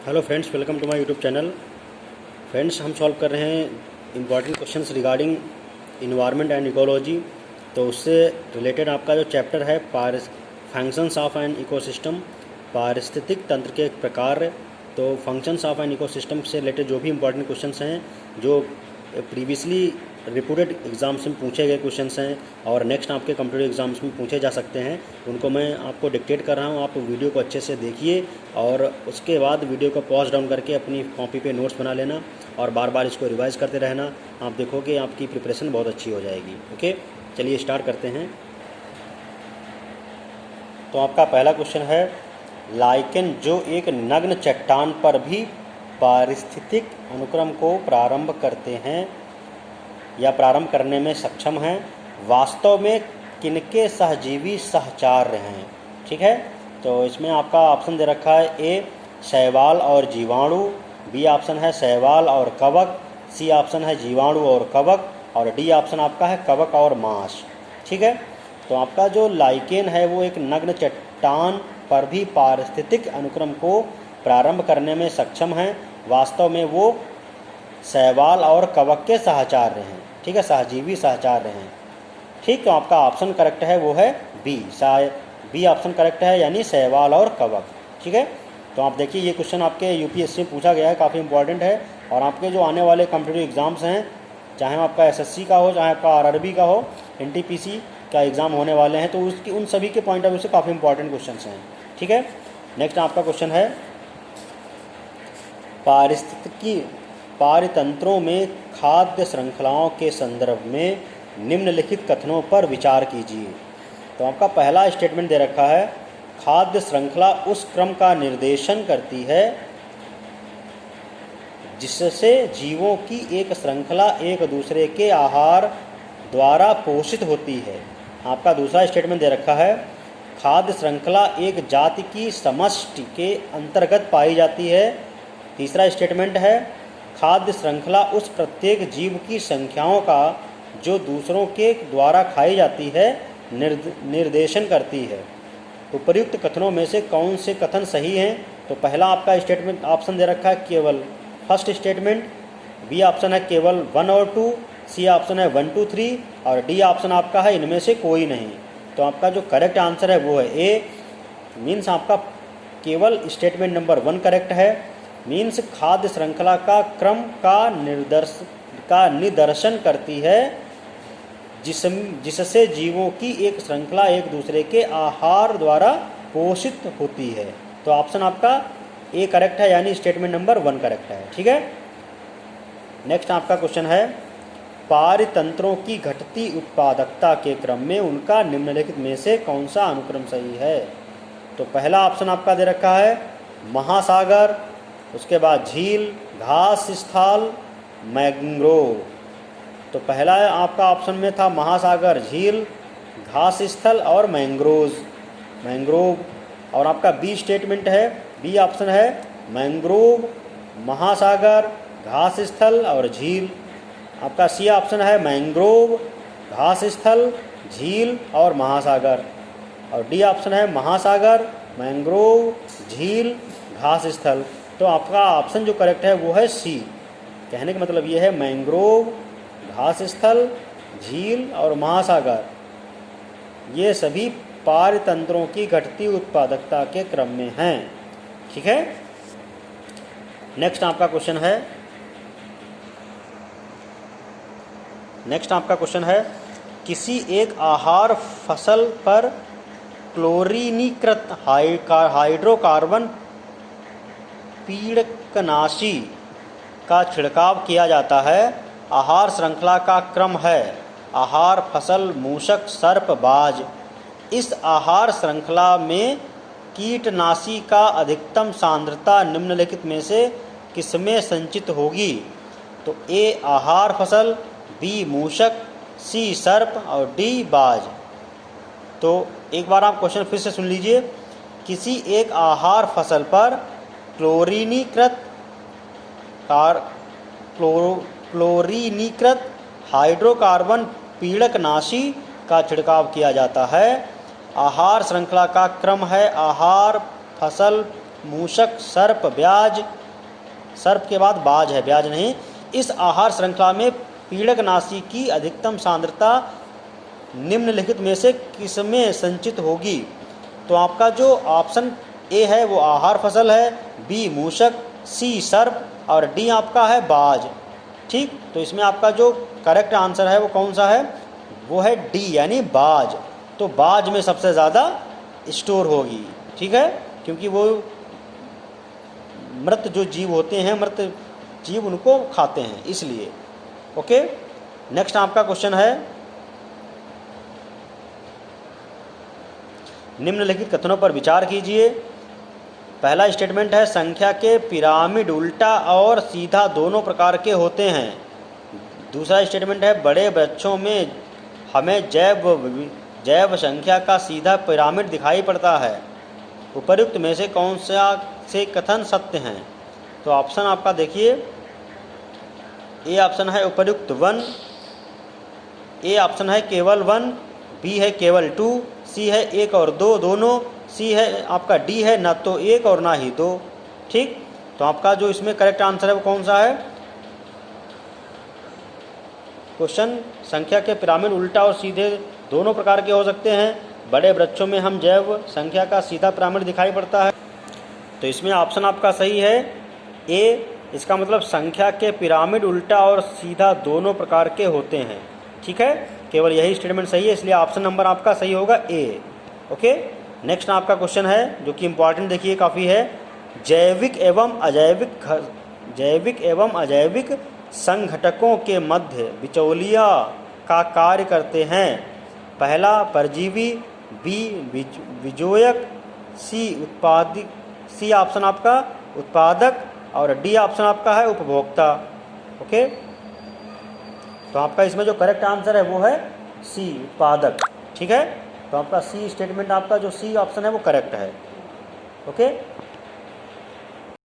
Hello friends, welcome to my YouTube channel. Friends, हम solve कर रहे हैं important questions regarding environment and ecology. तो उससे रिलेटेड आपका जो चैप्टर है फंक्शंस ऑफ एन इकोसिस्टम, पारिस्थितिक तंत्र के प्रकार। तो फंक्शंस ऑफ एन इकोसिस्टम से रिलेटेड जो भी इंपॉर्टेंट क्वेश्चंस हैं, जो प्रीवियसली रिपोर्टेड एग्ज़ाम्स में पूछे गए क्वेश्चंस हैं और नेक्स्ट आपके कंप्यूटर एग्ज़ाम्स में पूछे जा सकते हैं, उनको मैं आपको डिक्टेट कर रहा हूँ। आप वीडियो को अच्छे से देखिए और उसके बाद वीडियो को पॉज डाउन करके अपनी कॉपी पे नोट्स बना लेना और बार बार इसको रिवाइज़ करते रहना। आप देखोगे आपकी प्रिपरेशन बहुत अच्छी हो जाएगी। ओके, चलिए स्टार्ट करते हैं। तो आपका पहला क्वेश्चन है, लाइकेन जो एक नग्न चट्टान पर भी पारिस्थितिक अनुक्रम को प्रारंभ करते हैं या प्रारंभ करने में सक्षम हैं, वास्तव में किनके सहजीवी सहचार्य हैं। ठीक है, तो इसमें आपका ऑप्शन दे रखा है ए शैवाल और जीवाणु, बी ऑप्शन है शैवाल और कवक, सी ऑप्शन है जीवाणु और कवक और डी ऑप्शन आपका है कवक और मांस। ठीक है, तो आपका जो लाइकेन है वो एक नग्न चट्टान पर भी पारिस्थितिक अनुक्रम को प्रारंभ करने में सक्षम है, वास्तव में वो शैवाल और कवक के सहचार्य हैं। ठीक है, सहजीवी सहचार्य हैं। ठीक, तो आपका ऑप्शन करेक्ट है वो है बी ऑप्शन करेक्ट है, यानी शैवाल और कवक। ठीक है, तो आप देखिए ये क्वेश्चन आपके यूपीएससी में पूछा गया है, काफ़ी इंपॉर्टेंट है। और आपके जो आने वाले कॉम्पिटिटिव एग्ज़ाम्स हैं, चाहे आपका एसएससी का हो, चाहे आपका आरआरबी का हो, एनटीपीसी का एग्ज़ाम होने वाले हैं, तो उसकी उन सभी के पॉइंट ऑफ व्यू से काफ़ी इंपॉर्टेंट क्वेश्चन हैं। ठीक है, नेक्स्ट आपका क्वेश्चन है, पारिस्थितिकी पारितंत्रों में खाद्य श्रृंखलाओं के संदर्भ में निम्नलिखित कथनों पर विचार कीजिए। तो आपका पहला स्टेटमेंट दे रखा है, खाद्य श्रृंखला उस क्रम का निर्देशन करती है जिससे जीवों की एक श्रृंखला एक दूसरे के आहार द्वारा पोषित होती है। आपका दूसरा स्टेटमेंट दे रखा है, खाद्य श्रृंखला एक जाति की समष्टि के अंतर्गत पाई जाती है। तीसरा स्टेटमेंट है, खाद्य श्रृंखला उस प्रत्येक जीव की संख्याओं का जो दूसरों के द्वारा खाई जाती है निर्देशन करती है। उपर्युक्त कथनों में से कौन से कथन सही हैं? तो पहला आपका स्टेटमेंट ऑप्शन दे रखा है केवल फर्स्ट स्टेटमेंट, बी ऑप्शन है केवल 1 और 2, सी ऑप्शन है 1, 2, 3 और डी ऑप्शन आपका है इनमें से कोई नहीं। तो आपका जो करेक्ट आंसर है वो है ए, मीन्स आपका केवल स्टेटमेंट नंबर 1 करेक्ट है। मीन्स खाद्य श्रृंखला का क्रम का निदर्शन करती है जिससे जीवों की एक श्रृंखला एक दूसरे के आहार द्वारा पोषित होती है। तो ऑप्शन आपका ए करेक्ट है, यानी स्टेटमेंट नंबर 1 करेक्ट है। ठीक है, नेक्स्ट आपका क्वेश्चन है, पारितंत्रों की घटती उत्पादकता के क्रम में उनका निम्नलिखित में से कौन सा अनुक्रम सही है? तो पहला ऑप्शन आपका दे रखा है महासागर, उसके बाद झील, घास स्थल, मैंग्रोव। तो पहला आपका ऑप्शन में था महासागर, झील, घास स्थल और मैंग्रोव। और आपका बी स्टेटमेंट है, बी ऑप्शन है मैंग्रोव, महासागर, घास स्थल और झील। आपका सी ऑप्शन है मैंग्रोव, घास स्थल, झील और महासागर। और डी ऑप्शन है महासागर, मैंग्रोव, झील, घास स्थल। तो आपका ऑप्शन जो करेक्ट है वो है सी। कहने का मतलब ये है मैंग्रोव, घास स्थल, झील और महासागर, ये सभी पारितंत्रों की घटती उत्पादकता के क्रम में हैं। ठीक है, नेक्स्ट आपका क्वेश्चन है, किसी एक आहार फसल पर क्लोरीनीकृत हाइड्रोकार्बन पीड़कनाशी का छिड़काव किया जाता है। आहार श्रृंखला का क्रम है आहार, फसल, मूषक, सर्प, बाज। इस आहार श्रृंखला में कीटनाशी का अधिकतम सांद्रता निम्नलिखित में से किसमें संचित होगी? तो ए आहार फसल, बी मूषक, सी सर्प और डी बाज। तो एक बार आप क्वेश्चन फिर से सुन लीजिए, किसी एक आहार फसल पर क्लोरीनीकृत हाइड्रोकार्बन पीड़कनाशी का छिड़काव किया जाता है। आहार श्रृंखला का क्रम है आहार, फसल, मूषक, सर्प, ब्याज, सर्प के बाद बाज है, ब्याज नहीं। इस आहार श्रृंखला में पीड़कनाशी की अधिकतम सांद्रता निम्नलिखित में से किसमें संचित होगी? तो आपका जो ऑप्शन ए है वो आहार फसल है, बी मूषक, सी सर्प और डी आपका है बाज। ठीक, तो इसमें आपका जो करेक्ट आंसर है वो कौन सा है? वो है डी यानी बाज। तो बाज में सबसे ज़्यादा स्टोर होगी, ठीक है, क्योंकि वो मृत जो जीव होते हैं, मृत जीव उनको खाते हैं इसलिए। ओके, नेक्स्ट आपका क्वेश्चन है, निम्नलिखित कथनों पर विचार कीजिए। पहला स्टेटमेंट है संख्या के पिरामिड उल्टा और सीधा दोनों प्रकार के होते हैं। दूसरा स्टेटमेंट है बड़े वृक्षों में हमें जैव संख्या का सीधा पिरामिड दिखाई पड़ता है। उपर्युक्त में से कौन सा से कथन सत्य हैं? तो ऑप्शन आपका देखिए, ए ऑप्शन है उपर्युक्त 1, ए ऑप्शन है केवल 1, बी है केवल 2, सी है 1 और 2 दोनों, सी है आपका डी है ना तो 1 और ना ही 2। ठीक, तो आपका जो इसमें करेक्ट आंसर है वो कौन सा है? क्वेश्चन संख्या के पिरामिड उल्टा और सीधे दोनों प्रकार के हो सकते हैं। बड़े वृक्षों में हम जैव संख्या का सीधा पिरामिड दिखाई पड़ता है। तो इसमें ऑप्शन आपका सही है ए। इसका मतलब संख्या के पिरामिड उल्टा और सीधा दोनों प्रकार के होते हैं। ठीक है, केवल यही स्टेटमेंट सही है, इसलिए ऑप्शन नंबर आपका सही होगा ए। ओके, नेक्स्ट आपका क्वेश्चन है जो कि इम्पॉर्टेंट देखिए काफ़ी है। जैविक एवं अजैविक संघटकों के मध्य बिचौलिया का कार्य करते हैं। पहला परजीवी, बी विजोयक, सी ऑप्शन आपका उत्पादक और डी ऑप्शन आपका है उपभोक्ता। ओके, तो आपका इसमें जो करेक्ट आंसर है वो है सी उत्पादक। ठीक है, तो आपका सी स्टेटमेंट, आपका जो सी ऑप्शन है वो करेक्ट है। ओके।